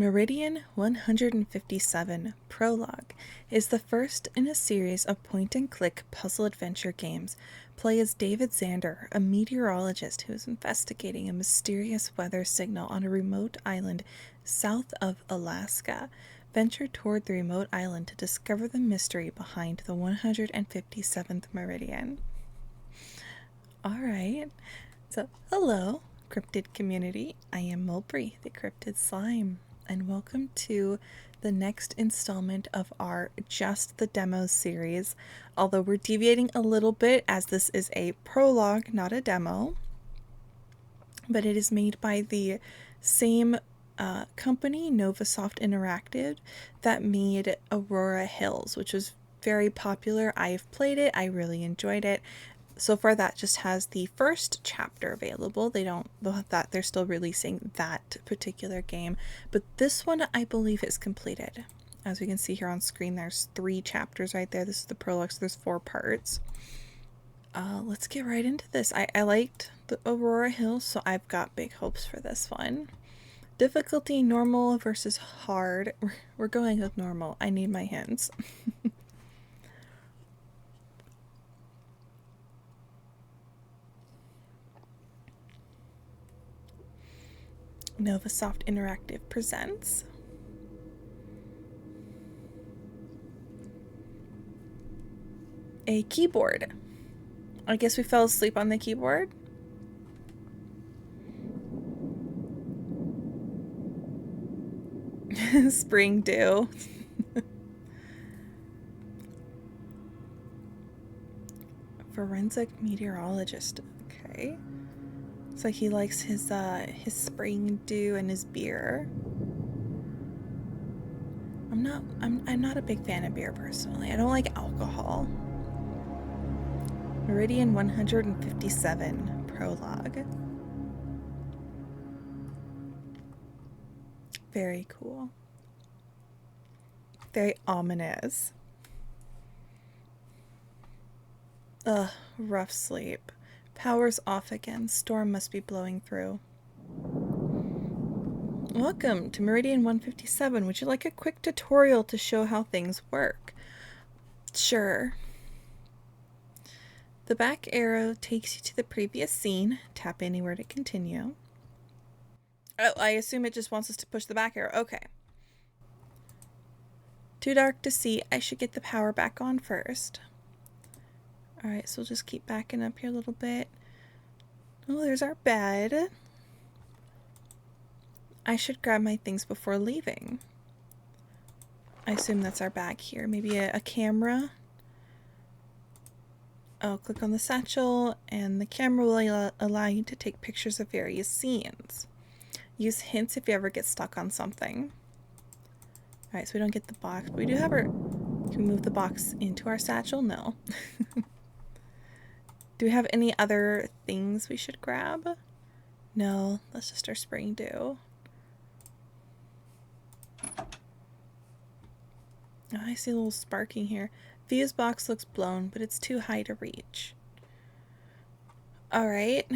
Meridian 157 Prologue is the first in a series of point-and-click puzzle adventure games. Play as David Zander, a meteorologist who is investigating a mysterious weather signal on a remote island south of Alaska. Venture toward the remote island to discover the mystery behind the 157th Meridian. Alright, so hello, cryptid community. I am Mulbre, the cryptid slime, and welcome to the next installment of our Just the Demos series. Although we're deviating a little bit as this is a prologue, not a demo, but it is made by the same company, Novasoft Interactive, that made Aurora Hills, which was very popular. I've played it, I really enjoyed it. So far that just has the first chapter available. They're still releasing that particular game, but this one I believe is completed. As we can see here on screen, there's 3 chapters right there. This is the prologue, so there's 4 parts. Let's get right into this. I liked the Aurora Hills, so I've got big hopes for this one. Difficulty normal versus hard. We're going with normal. I need my hints. Novasoft Interactive presents a keyboard. I guess we fell asleep on the keyboard. Spring dew. Forensic meteorologist. Okay. So he likes his spring dew and his beer. I'm not a big fan of beer personally. I don't like alcohol. Meridian 157 Prologue. Very cool. Very ominous. Ugh, rough sleep. Power's off again. Storm must be blowing through. Welcome to Meridian 157. Would you like a quick tutorial to show how things work? Sure. The back arrow takes you to the previous scene. Tap anywhere to continue. Oh, I assume it just wants us to push the back arrow. Okay. Too dark to see. I should get the power back on first. Alright, so we'll just keep backing up here a little bit. Oh, there's our bed. I should grab my things before leaving. I assume that's our bag here. Maybe a camera. I'll click on the satchel, and the camera will allow you to take pictures of various scenes. Use hints if you ever get stuck on something. Alright, so we don't get the box, but we do have our... Can we move the box into our satchel? No. Do we have any other things we should grab? No, that's just our spring dew. Oh, I see a little sparking here. Fuse box looks blown, but it's too high to reach. Alright.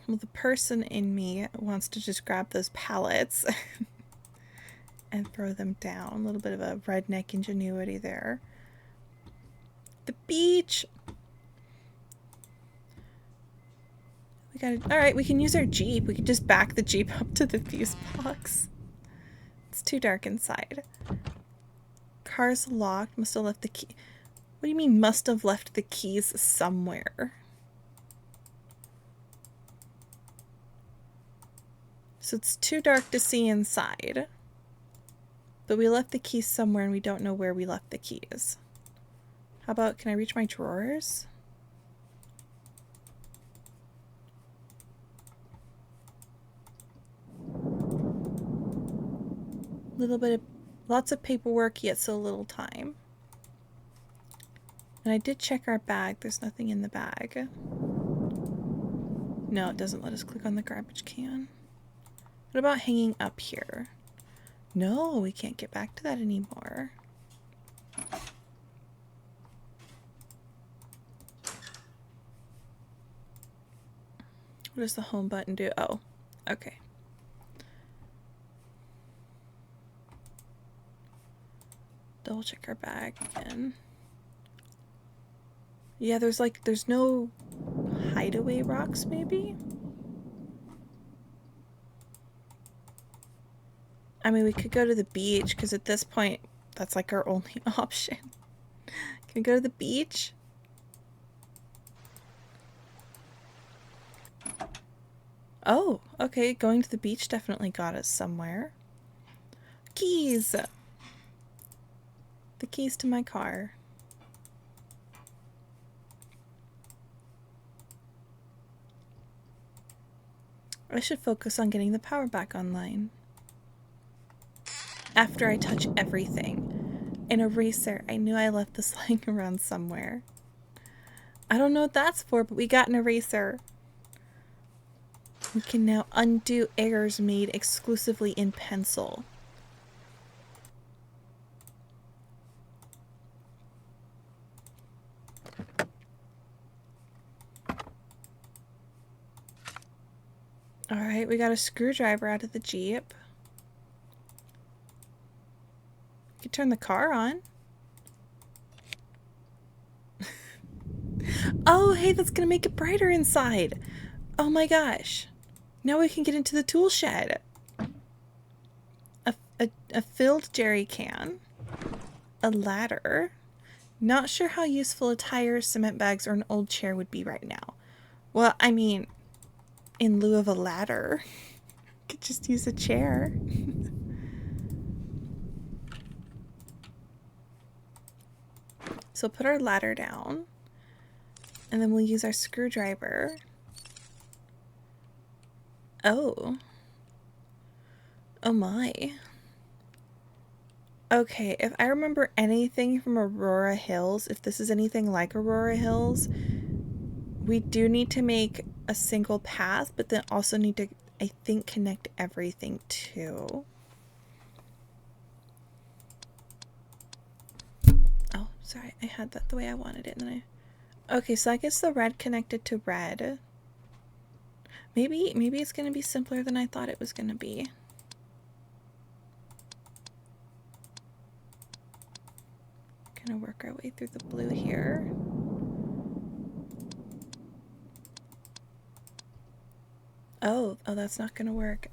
Well, the person in me wants to just grab those pallets and throw them down. A little bit of a redneck ingenuity there. The beach! Alright, we can use our Jeep. We can just back the Jeep up to the fuse box. It's too dark inside. Car's locked. Must have left the key. What do you mean must have left the keys somewhere? So it's too dark to see inside. But we left the keys somewhere and we don't know where we left the keys. How about, can I reach my drawers? Little bit of, lots of paperwork, yet so little time. And I did check our bag. There's nothing in the bag. No, it doesn't let us click on the garbage can. What about hanging up here? No, we can't get back to that anymore. What does the home button do? Oh, okay. double check our bag again. Yeah, there's no hideaway rocks, maybe? I mean, we could go to the beach, because at this point, that's like our only option. Can we go to the beach? Oh, okay, going to the beach definitely got us somewhere. Keys! The keys to my car. I should focus on getting the power back online. After I touch everything. An eraser. I knew I left this lying around somewhere. I don't know what that's for, but we got an eraser. We can now undo errors made exclusively in pencil. Alright, we got a screwdriver out of the Jeep. We could turn the car on. Oh, hey, that's gonna make it brighter inside. Oh my gosh. Now we can get into the tool shed. A filled jerry can. A ladder. Not sure how useful a tire, cement bags, or an old chair would be right now. Well, I mean, in lieu of a ladder, could just use a chair. So put our ladder down, and then we'll use our screwdriver. Oh. Oh my. Okay, if I remember anything from Aurora Hills, if this is anything like Aurora Hills, we do need to make a single path, but then also need to, I think, connect everything too. Oh, sorry, I had that the way I wanted it, and then okay, so I guess the red connected to red. Maybe it's gonna be simpler than I thought it was gonna be. Gonna work our way through the blue here. Oh, that's not gonna work.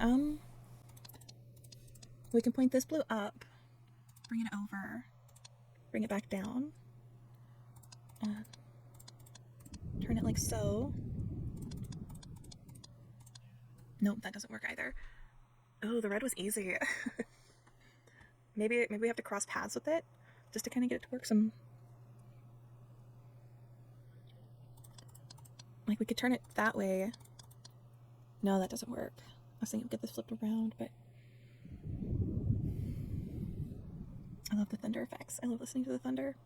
We can point this blue up, bring it over, bring it back down, turn it like so. Nope, that doesn't work either. Oh, the red was easy. maybe we have to cross paths with it, just to kind of get it to work some. Like, we could turn it that way. No, that doesn't work. I was thinking we'd get this flipped around, but I love the thunder effects. I love listening to the thunder.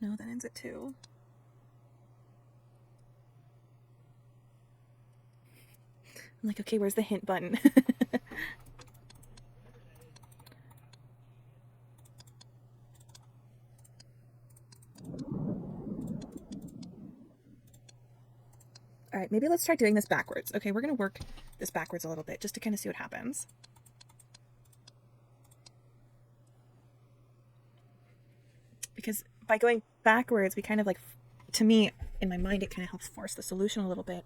No, that ends at 2. I'm like, okay, where's the hint button? Alright, maybe let's try doing this backwards. Okay, we're gonna work this backwards a little bit, just to kind of see what happens. Because by going backwards, we kind of like, to me, in my mind, it kind of helps force the solution a little bit.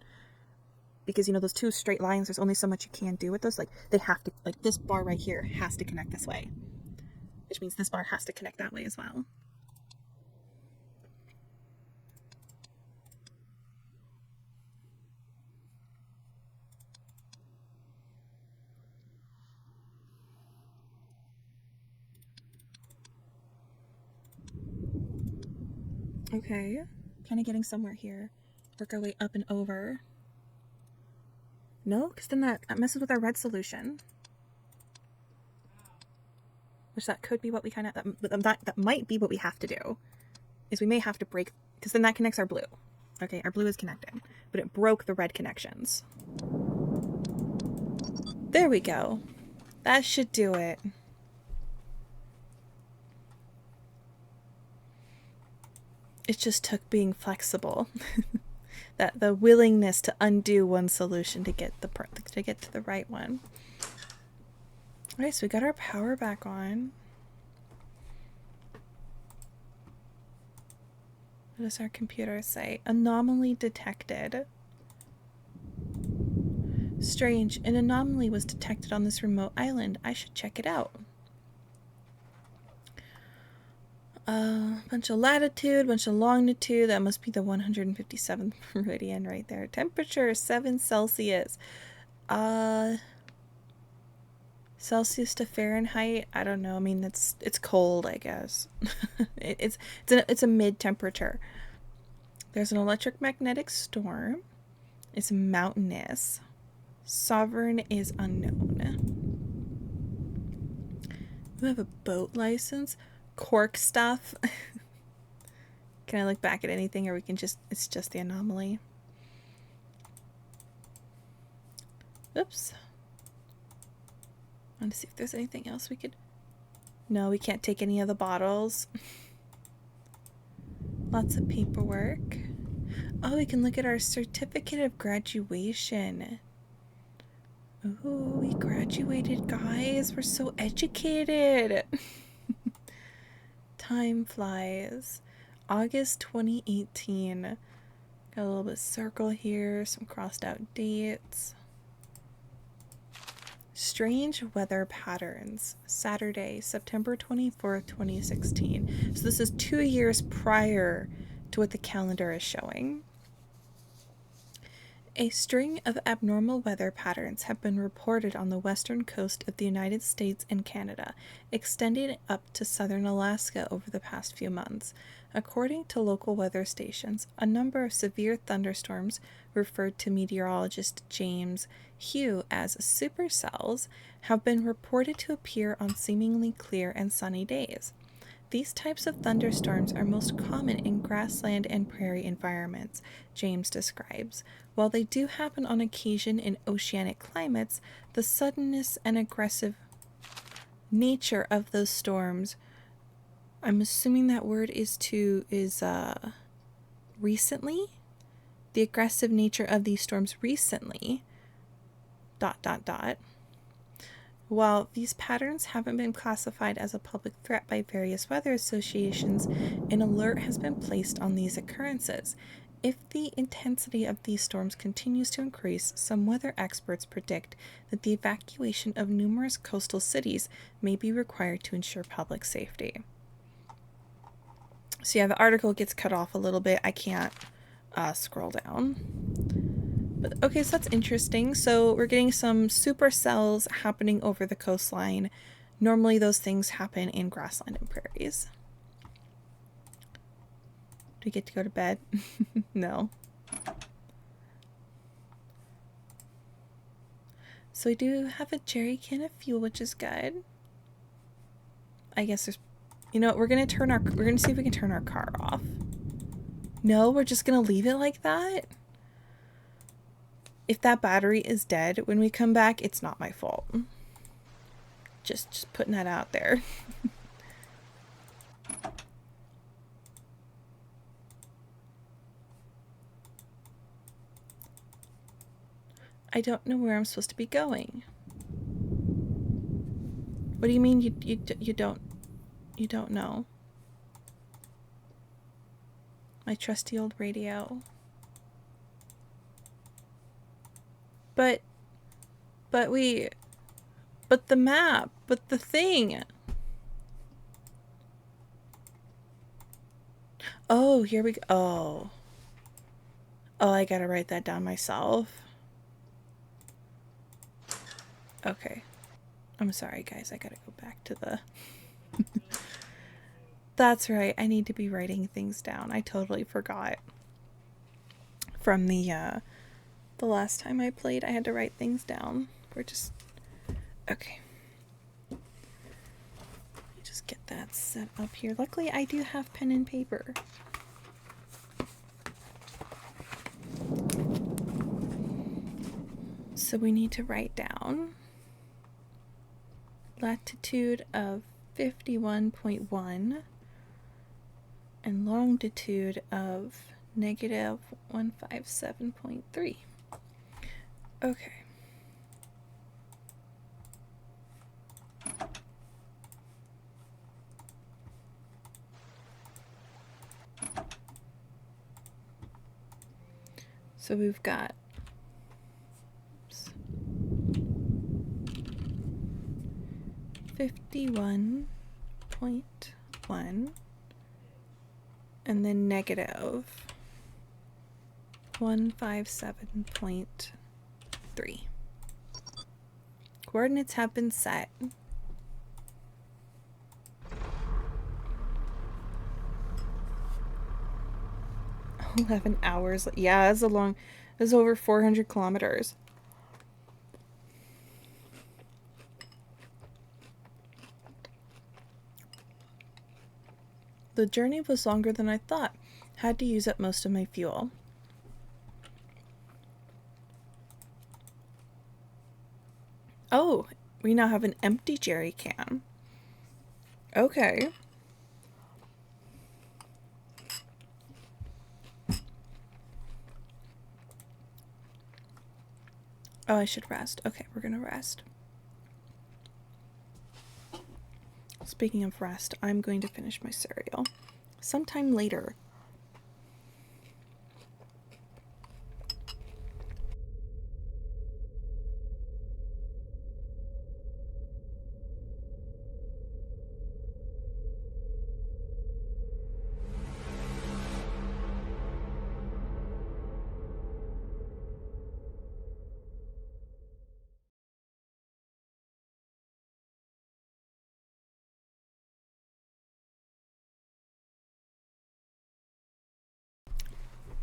Because, you know, those two straight lines, there's only so much you can do with those. Like, they have to, like, this bar right here has to connect this way. Which means this bar has to connect that way as well. Okay, kind of getting somewhere here. Work our way up and over. No, because then that messes with our red solution. Which that could be what we kind of, that might be what we have to do. Is we may have to break, because then that connects our blue. Okay, our blue is connected, but it broke the red connections. There we go. That should do it. It just took being flexible. That the willingness to undo one solution to get to the right one. Alright, so we got our power back on. What does our computer say? Anomaly detected. Strange, an anomaly was detected on this remote island. I should check it out. Bunch of latitude, bunch of longitude. That must be the 157th meridian right there. Temperature 7 Celsius. Celsius to Fahrenheit. I don't know. I mean, it's cold, I guess. it's a mid temperature. There's an electromagnetic storm. It's mountainous. Sovereign is unknown. We have a boat license. Cork stuff. Can I look back at anything, or we can just, it's just the anomaly. Oops. I want to see if there's anything else we could. No, we can't take any of the bottles. Lots of paperwork. Oh, we can look at our certificate of graduation. Ooh, we graduated, guys. We're so educated. Time flies. August 2018. Got a little bit of circle here, some crossed out dates. Strange weather patterns. Saturday, September 24th, 2016. So this is 2 years prior to what the calendar is showing. A string of abnormal weather patterns have been reported on the western coast of the United States and Canada, extending up to southern Alaska over the past few months. According to local weather stations, a number of severe thunderstorms, referred to meteorologist James Thankyou as supercells, have been reported to appear on seemingly clear and sunny days. These types of thunderstorms are most common in grassland and prairie environments, James describes. While they do happen on occasion in oceanic climates, the suddenness and aggressive nature of those storms, I'm assuming that word is recently? The aggressive nature of these storms recently, ... While these patterns haven't been classified as a public threat by various weather associations, an alert has been placed on these occurrences. If the intensity of these storms continues to increase, some weather experts predict that the evacuation of numerous coastal cities may be required to ensure public safety. So yeah, the article gets cut off a little bit. I can't scroll down. But okay, so that's interesting. So we're getting some supercells happening over the coastline. Normally those things happen in grassland and prairies. Do we get to go to bed? No. So we do have a jerry can of fuel, which is good. I guess there's, you know what, we're gonna see if we can turn our car off. No, we're just gonna leave it like that? If that battery is dead when we come back, it's not my fault. Just putting that out there. I don't know where I'm supposed to be going. What do you mean you don't know? My trusty old radio. But the map, but the thing. Oh, here we go. Oh, I gotta write that down myself. Okay. I'm sorry, guys. I gotta go back to the... That's right. I need to be writing things down. I totally forgot. From the last time I played, I had to write things down. We're just... Okay. Just get that set up here. Luckily, I do have pen and paper. So we need to write down latitude of 51.1 and longitude of negative 157.3. Okay. So we've got 51.1 and then negative 157.3. Coordinates have been set. 11 hours. Yeah, that's a long. That's over 400 kilometers. The journey was longer than I thought. Had to use up most of my fuel. Oh, we now have an empty jerry can. Okay. Oh, I should rest. Okay, we're gonna rest. Speaking of rest, I'm going to finish my cereal sometime later.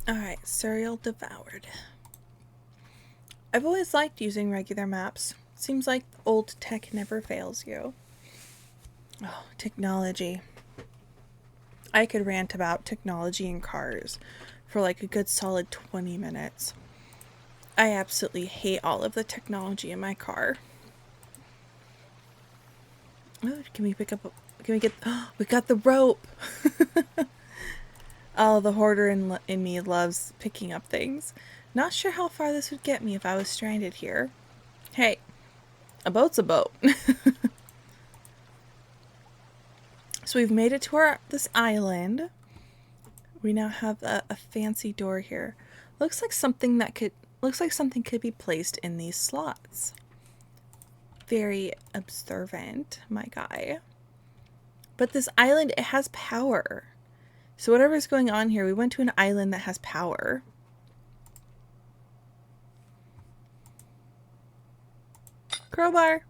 Alright, cereal devoured. I've always liked using regular maps. Seems like old tech never fails you. Oh, technology. I could rant about technology in cars for like a good solid 20 minutes. I absolutely hate all of the technology in my car. Oh, can we pick up? Can we get? Oh, we got the rope. Oh, the hoarder in me loves picking up things. Not sure how far this would get me if I was stranded here. Hey, a boat's a boat. So we've made it to this island. We now have a fancy door here. Looks like something could be placed in these slots. Very observant, my guy. But this island, it has power. So whatever's going on here, we went to an island that has power. Crowbar.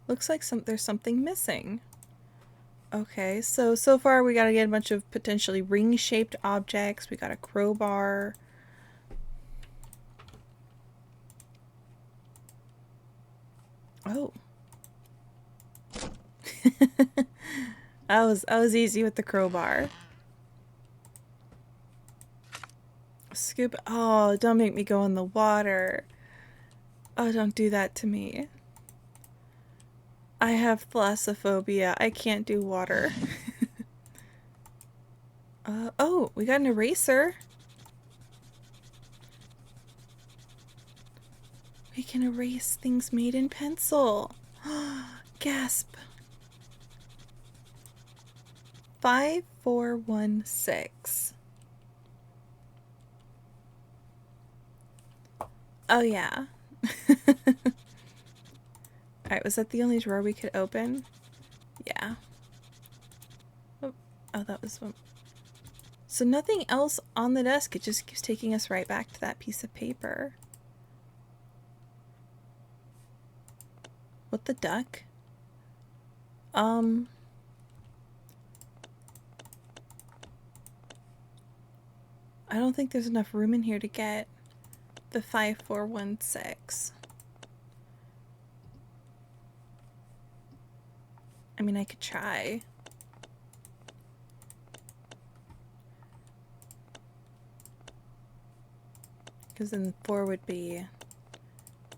Looks like there's something missing. Okay, so far we gotta get a bunch of potentially ring-shaped objects. We got a crowbar. Oh. I was easy with the crowbar. Scoop. Oh, don't make me go in the water. Oh, don't do that to me. I have thalassophobia. I can't do water. Oh, we got an eraser. We can erase things made in pencil. Gasp. 5416. Oh, yeah. Alright, was that the only drawer we could open? Yeah. Oh, that was one. So nothing else on the desk. It just keeps taking us right back to that piece of paper. What the duck? I don't think there's enough room in here to get the 5416. I mean, I could try. Because then 4 would be,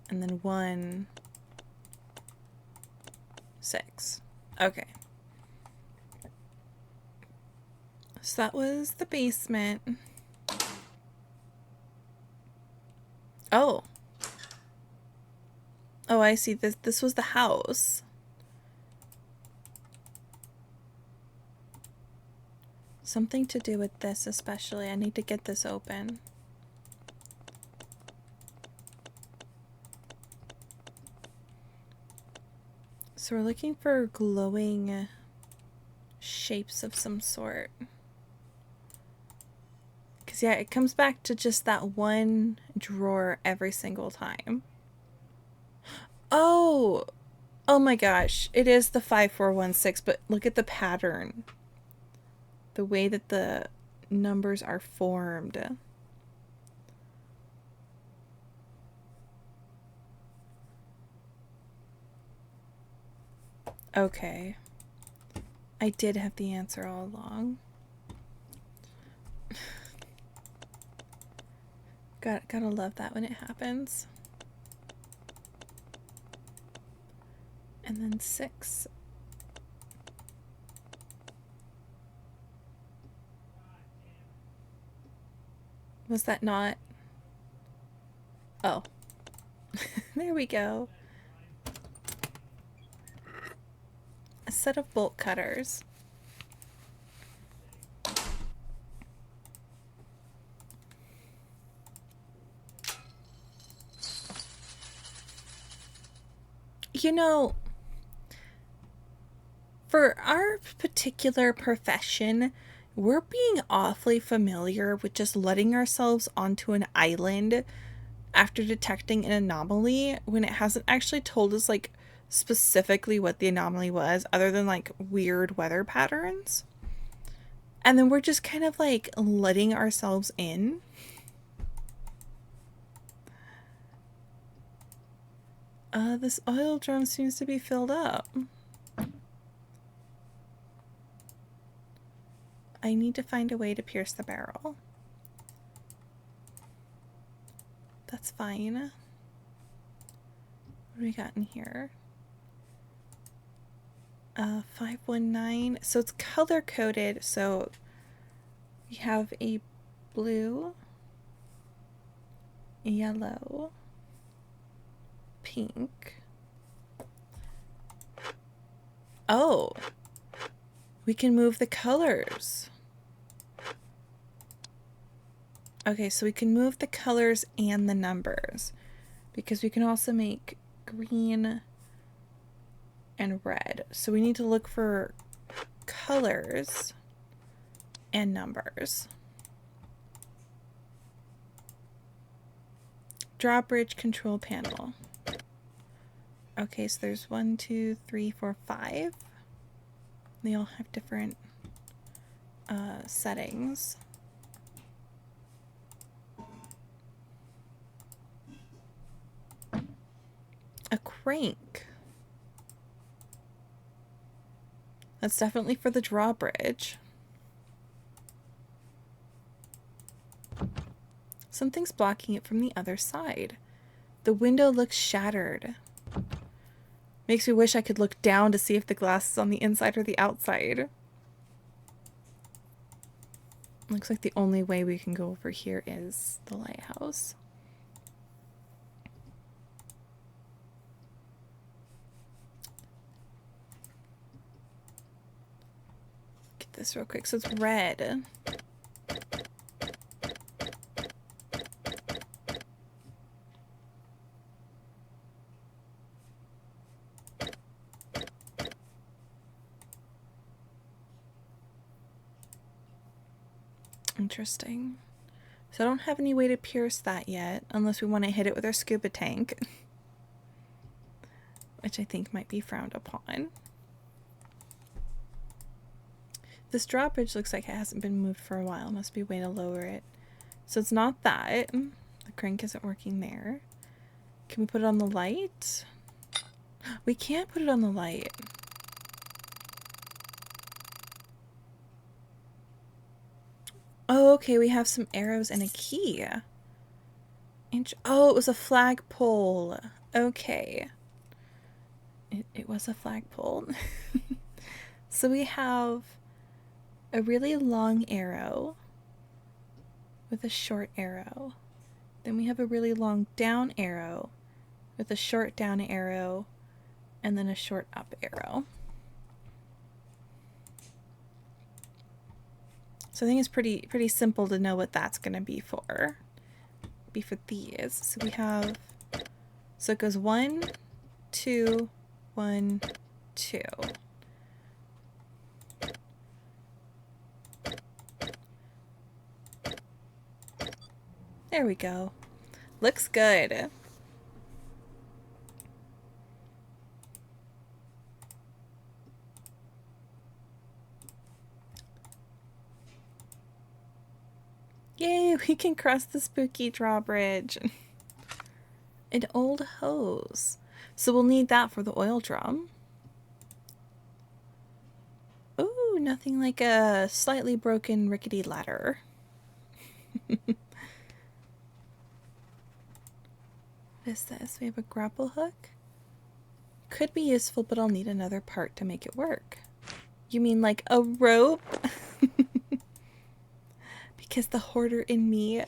and then 1, 6. Okay. So that was the basement. Oh. Oh, I see. This was the house. something to do with this especially. I need to get this open. So we're looking for glowing shapes of some sort. Because yeah, it comes back to just that one drawer every single time. Oh! Oh my gosh, it is the 5416, but look at the pattern. The way that the numbers are formed. Okay. I did have the answer all along. Gotta love that when it happens. And then 6. Was that not? Oh. There we go. A set of bolt cutters. You know, for our particular profession, we're being awfully familiar with just letting ourselves onto an island after detecting an anomaly when it hasn't actually told us like specifically what the anomaly was, other than like weird weather patterns. And then we're just kind of like letting ourselves in. This oil drum seems to be filled up. I need to find a way to pierce the barrel. That's fine. What do we got in here? 519. So it's color coded. So we have a blue, yellow, pink. Oh, we can move the colors. Okay, so we can move the colors and the numbers, because we can also make green and red. So we need to look for colors and numbers. Drawbridge control panel. Okay, so there's 1, 2, 3, 4, 5. They all have different settings. A crank. That's definitely for the drawbridge. Something's blocking it from the other side. The window looks shattered. Makes me wish I could look down to see if the glass is on the inside or the outside. Looks like the only way we can go over here is the lighthouse. Get this real quick. So it's red. Interesting. So I don't have any way to pierce that yet, unless we want to hit it with our scuba tank. Which I think might be frowned upon. This drawbridge looks like it hasn't been moved for a while. Must be a way to lower it. So it's not that. The crank isn't working there. Can we put it on the light? We can't put it on the light. Oh, okay, we have some arrows and a key. Oh, it was a flagpole. Okay. It was a flagpole. So we have a really long arrow with a short arrow. Then we have a really long down arrow with a short down arrow and then a short up arrow. So I think it's pretty simple to know what that's going to be for. Be for these. So we have, so it goes 1, 2, 1, 2. There we go. Looks good. Yay, we can cross the spooky drawbridge. An old hose. So we'll need that for the oil drum. Ooh, nothing like a slightly broken rickety ladder. What is this? We have a grapple hook. Could be useful, but I'll need another part to make it work. You mean like a rope? Because the hoarder in me.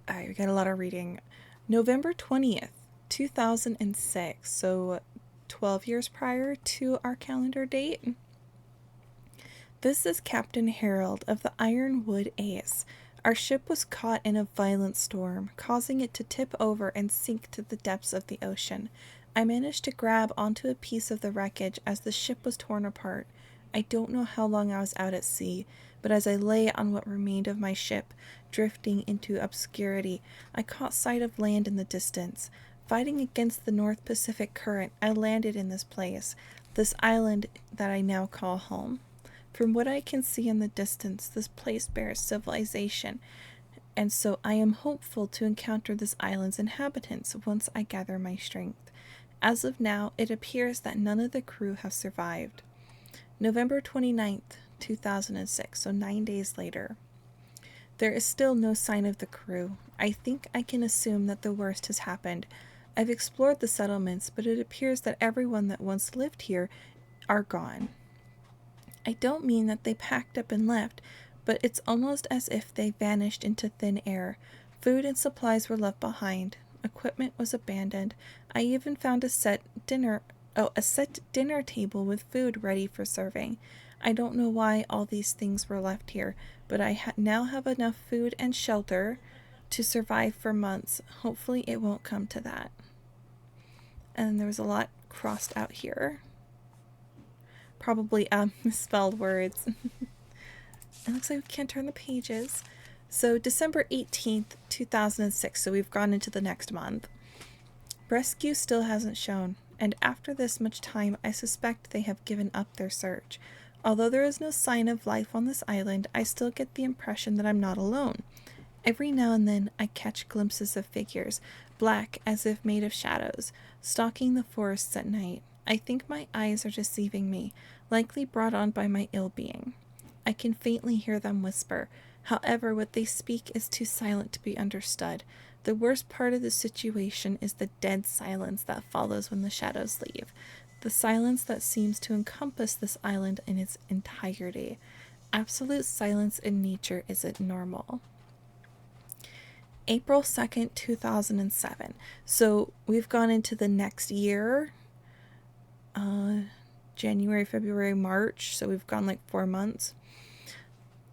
Alright, we got a lot of reading. November 20th, 2006. So 12 years prior to our calendar date. This is Captain Harold of the Ironwood Ace. Our ship was caught in a violent storm, causing it to tip over and sink to the depths of the ocean. I managed to grab onto a piece of the wreckage as the ship was torn apart. I don't know how long I was out at sea, but as I lay on what remained of my ship, drifting into obscurity, I caught sight of land in the distance. Fighting against the North Pacific current, I landed in this place, this island that I now call home. From what I can see in the distance, this place bears civilization, and so I am hopeful to encounter this island's inhabitants once I gather my strength. As of now, it appears that none of the crew have survived. November 29th, 2006, so 9 days later. There is still no sign of the crew. I think I can assume that the worst has happened. I've explored the settlements, but it appears that everyone that once lived here are gone. I don't mean that they packed up and left, but it's almost as if they vanished into thin air. Food and supplies were left behind. Equipment was abandoned. I even found a set dinner table with food ready for serving. I don't know why all these things were left here, but I now have enough food and shelter to survive for months. Hopefully it won't come to that. And there was a lot crossed out here. Probably misspelled words. It looks like we can't turn the pages. So December 18th, 2006. So we've gone into the next month. Rescue still hasn't shown, and after this much time, I suspect they have given up their search. Although there is no sign of life on this island, I still get the impression that I'm not alone. Every now and then, I catch glimpses of figures, black as if made of shadows, stalking the forests at night. I think my eyes are deceiving me, likely brought on by my ill-being. I can faintly hear them whisper. However, what they speak is too silent to be understood. The worst part of the situation is the dead silence that follows when the shadows leave. The silence that seems to encompass this island in its entirety. Absolute silence in nature isn't normal. April 2nd, 2007. So we've gone into the next year. January, February, March. So we've gone like 4 months.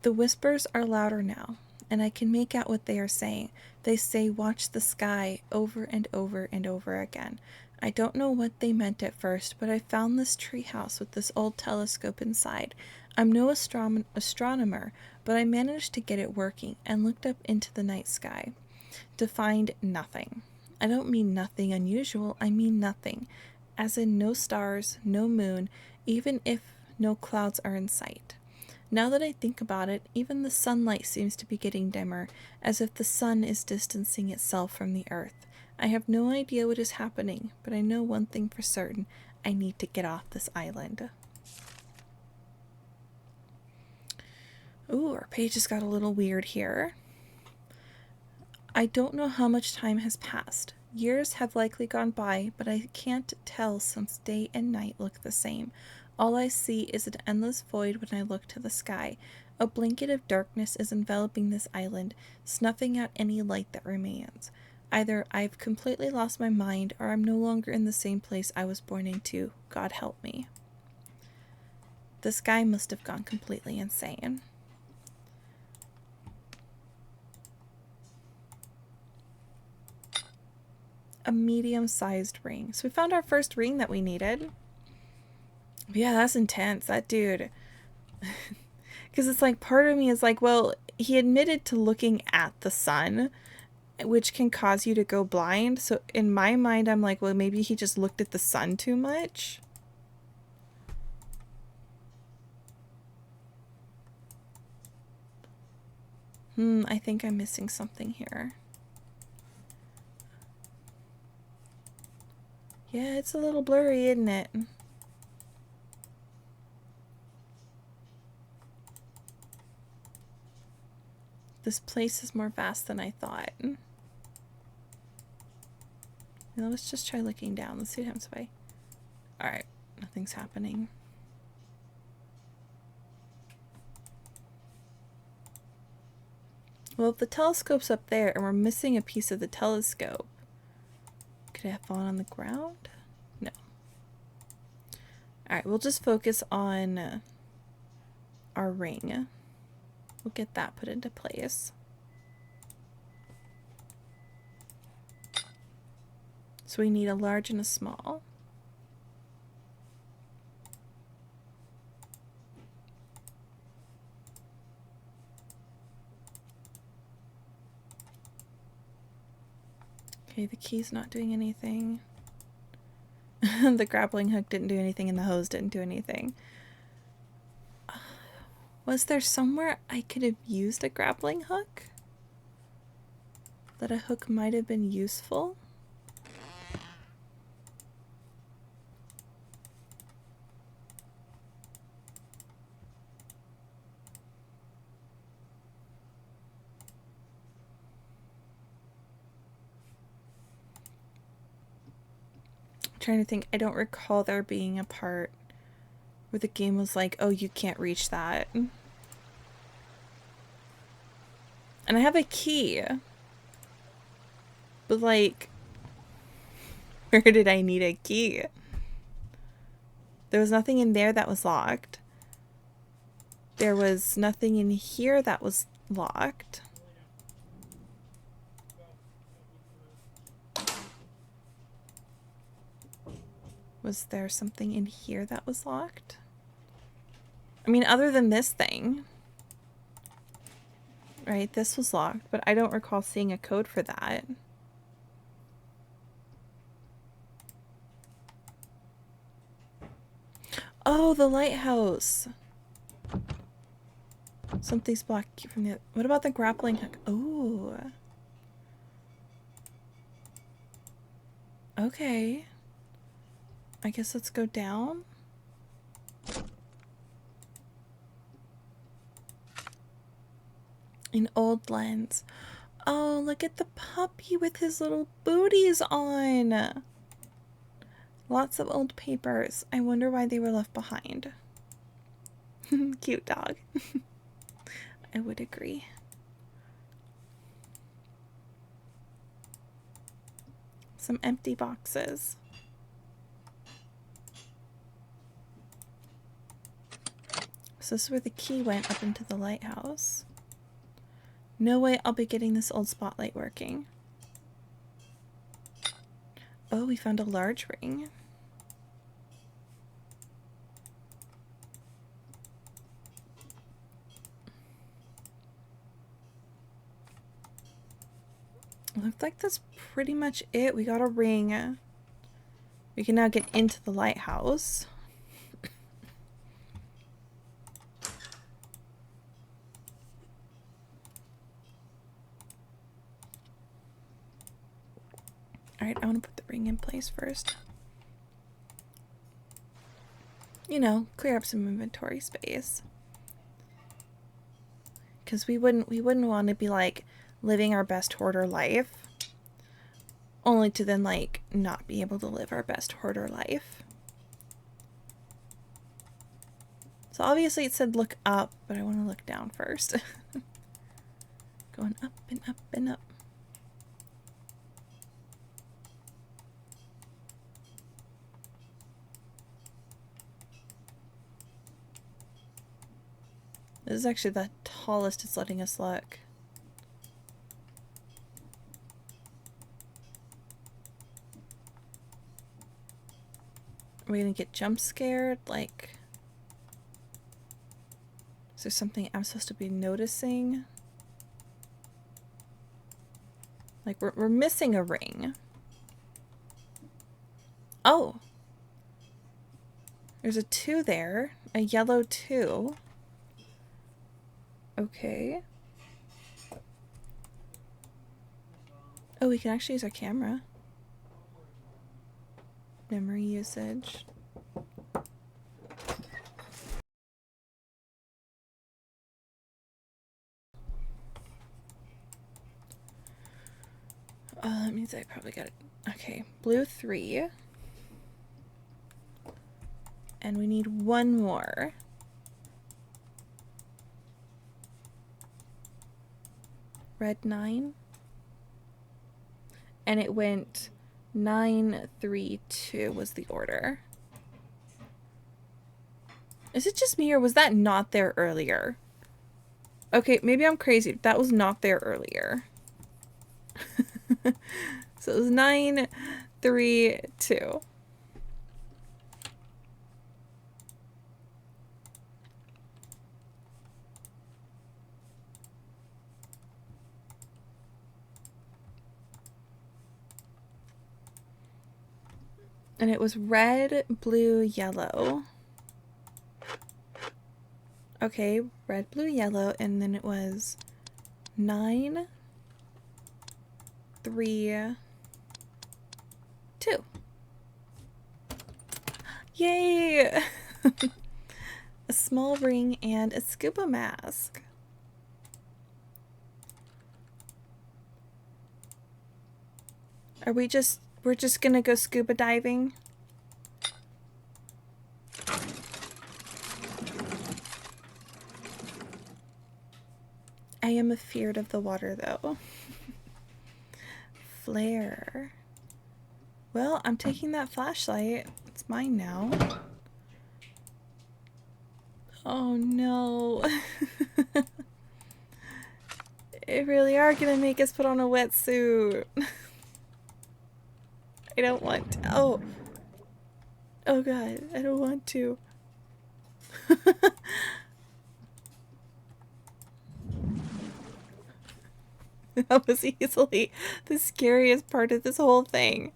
The whispers are louder now, and I can make out what they are saying. They say, "Watch the sky," over and over and over again. I don't know what they meant at first, but I found this treehouse with this old telescope inside. I'm no astronomer, but I managed to get it working and looked up into the night sky to find nothing. I don't mean nothing unusual, I mean nothing. As in no stars, no moon, even if no clouds are in sight. Now that I think about it, even the sunlight seems to be getting dimmer, as if the sun is distancing itself from the earth. I have no idea what is happening, but I know one thing for certain. I need to get off this island. Ooh, our page just got a little weird here. I don't know how much time has passed. Years have likely gone by, but I can't tell since day and night look the same. All I see is an endless void when I look to the sky. A blanket of darkness is enveloping this island, snuffing out any light that remains. Either I've completely lost my mind, or I'm no longer in the same place I was born into. God help me. The sky must have gone completely insane. a medium-sized ring. So we found our first ring that we needed. But yeah, that's intense. That dude. Because it's like, part of me is like, well, he admitted to looking at the sun, which can cause you to go blind. So in my mind, I'm like, well, maybe he just looked at the sun too much. I think I'm missing something here. Yeah, it's a little blurry, isn't it? This place is more vast than I thought. Now let's just try looking down. Let's see what happens if I... Alright, nothing's happening. Well, if the telescope's up there and we're missing a piece of the telescope, could it have fallen on the ground? No. Alright, we'll just focus on our ring. We'll get that put into place. So we need a large and a small. Okay, the key's not doing anything. The grappling hook didn't do anything and the hose didn't do anything. Was there somewhere I could have used a grappling hook? That a hook might have been useful? Trying to think. I don't recall there being a part where the game was like, oh, you can't reach that. And I have a key. But like, where did I need a key? There was nothing in there that was locked. There was nothing in here that was locked. Was there something in here that was locked? I mean, other than this thing. Right, this was locked, but I don't recall seeing a code for that. Oh, the lighthouse. Something's blocked from the... What about the grappling hook? Oh. Okay. I guess let's go down. An old lens. Oh, look at the puppy with his little booties on. Lots of old papers. I wonder why they were left behind. Cute dog. I would agree. Some empty boxes. So this is where the key went, up into the lighthouse. No way I'll be getting this old spotlight working. Oh, we found a large ring. Looks like that's pretty much it. We got a ring. We can now get into the lighthouse. Alright, I want to put the ring in place first. You know, clear up some inventory space. Because we wouldn't want to be like living our best hoarder life. Only to then like not be able to live our best hoarder life. So obviously it said look up, but I want to look down first. Going up and up and up. This is actually the tallest it's letting us look. Are we gonna get jump scared? Like, is there something I'm supposed to be noticing? Like, we're missing a ring. Oh! There's a 2 there. A yellow 2. Okay. Oh, we can actually use our camera. Memory usage. That means I probably got it. Okay, blue 3. And we need 1 more. Red 9. And it went 9, 3, 2 was the order. Is it just me or was that not there earlier? Okay, maybe I'm crazy. That was not there earlier. So it was 9, 3, 2. And it was red, blue, yellow. Okay, red, blue, yellow, and then it was 9, 3, 2. Yay! A small ring and a scuba mask. Are we're just gonna go scuba diving? I am afeared of the water though. Flare. Well, I'm taking that flashlight. It's mine now. Oh no. They really are gonna make us put on a wetsuit. I don't want to. Oh. Oh god, I don't want to. That was easily the scariest part of this whole thing.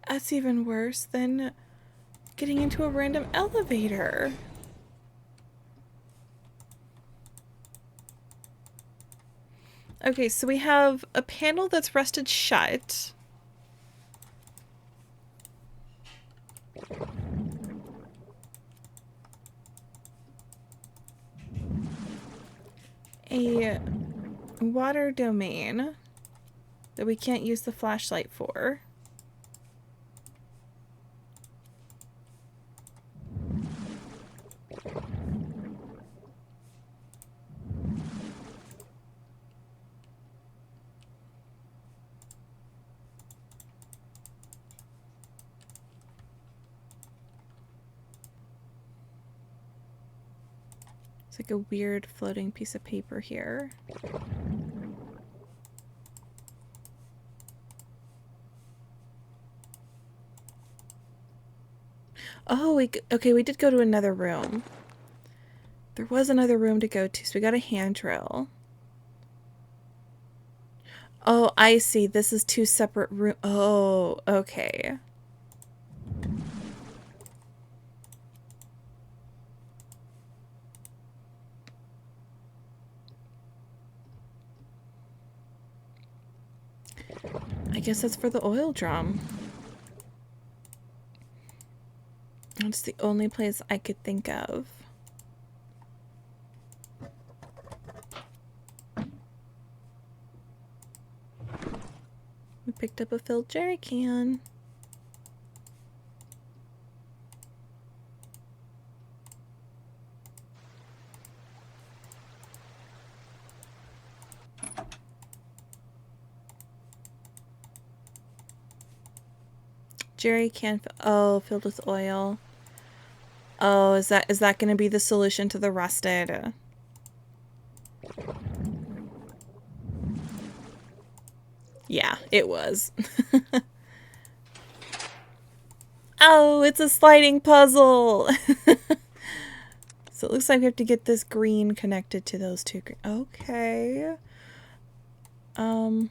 That's even worse than getting into a random elevator. Okay, so we have a panel that's rusted shut. A water domain that we can't use the flashlight for. It's like a weird floating piece of paper here. Oh, okay, we did go to another room. There was another room to go to, so we got a hand drill. Oh, I see. This is 2 separate rooms. Oh, okay. I guess that's for the oil drum. That's the only place I could think of. We picked up a filled jerry can. Jerry can, oh, filled with oil. Oh, is that going to be the solution to the rusted? Yeah, it was. Oh, it's a sliding puzzle. So it looks like we have to get this green connected to those two green. Okay. Oh,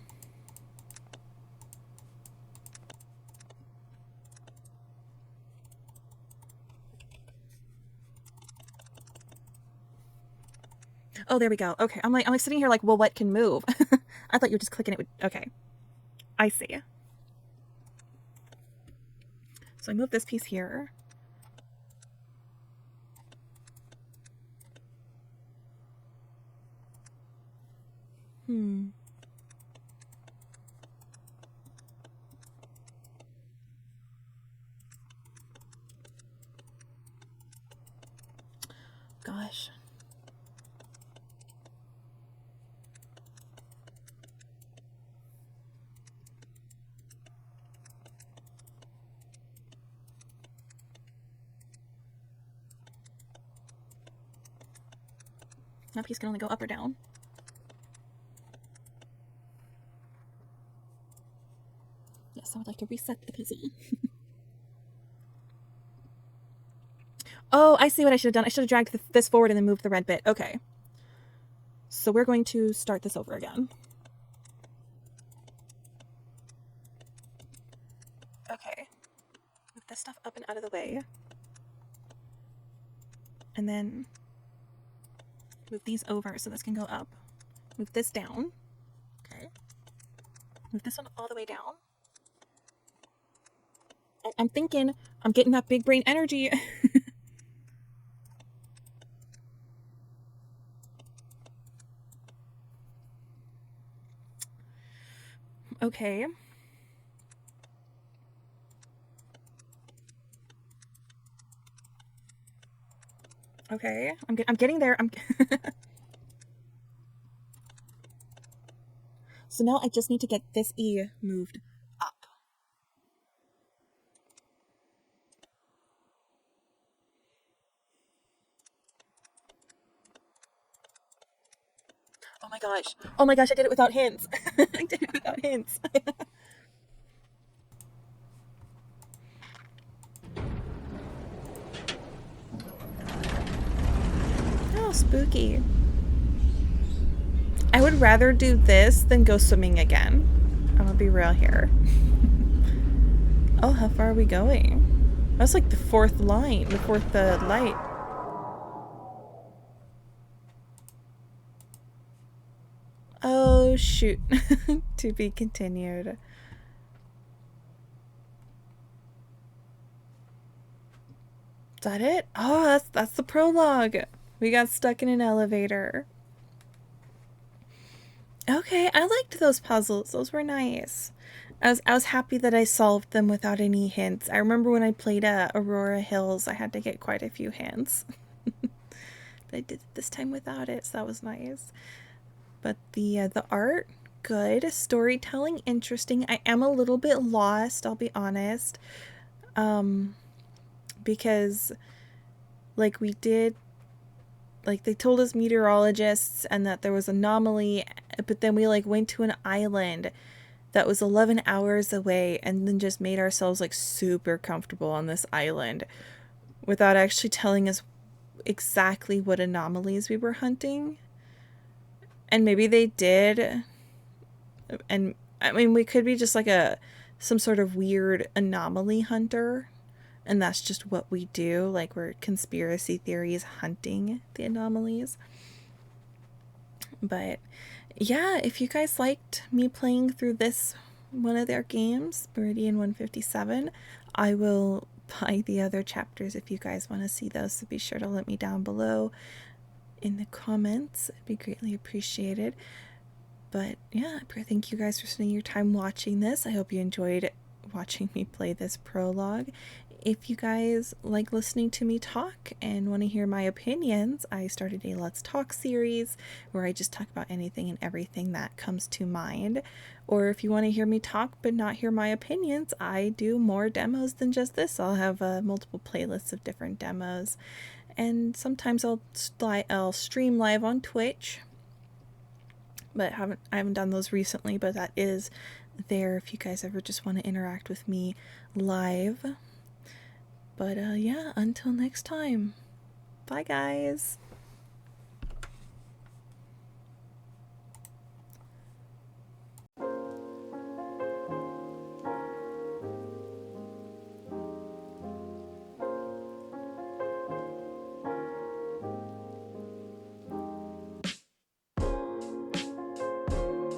there we go. Okay. I'm like sitting here like, well, what can move? I thought you were just clicking it would. Okay. I see. So I move this piece here. Gosh. That piece can only go up or down. Yes, I would like to reset the puzzle. Oh, I see what I should have done. I should have dragged this forward and then moved the red bit. Okay. So we're going to start this over again. Okay. Move this stuff up and out of the way. And then move these over so this can go up. Move this down. Okay. Move this one all the way down. I'm thinking, I'm getting that big brain energy. Okay. Okay. I'm getting there. So now I just need to get this E moved up. Oh my gosh. Oh my gosh, I did it without hints. I did it without hints. Oh, spooky. I would rather do this than go swimming again. I'm gonna be real here. Oh, how far are we going? That's like the fourth line, the fourth light. Oh, shoot. To be continued. Is that it? Oh, that's the prologue. We got stuck in an elevator. Okay, I liked those puzzles. Those were nice. I was happy that I solved them without any hints. I remember when I played Aurora Hills, I had to get quite a few hints. But I did it this time without it, so that was nice. But the art, good. Storytelling, interesting. I am a little bit lost, I'll be honest. Because like we did, like they told us meteorologists and that there was anomaly, but then we like went to an island that was 11 hours away and then just made ourselves like super comfortable on this island without actually telling us exactly what anomalies we were hunting. And maybe they did. And I mean, we could be just like some sort of weird anomaly hunter. And that's just what we do. Like we're conspiracy theories hunting the anomalies. But yeah, if you guys liked me playing through this one of their games, Meridian 157, I will buy the other chapters if you guys want to see those. So be sure to let me down below in the comments. It'd be greatly appreciated. But yeah, thank you guys for spending your time watching this. I hope you enjoyed watching me play this prologue. If you guys like listening to me talk and want to hear my opinions, I started a Let's Talk series where I just talk about anything and everything that comes to mind. Or if you want to hear me talk but not hear my opinions, I do more demos than just this. I'll have multiple playlists of different demos. And sometimes I'll stream live on Twitch. But I haven't done those recently, but that is there if you guys ever just want to interact with me live. But yeah, until next time. Bye, guys.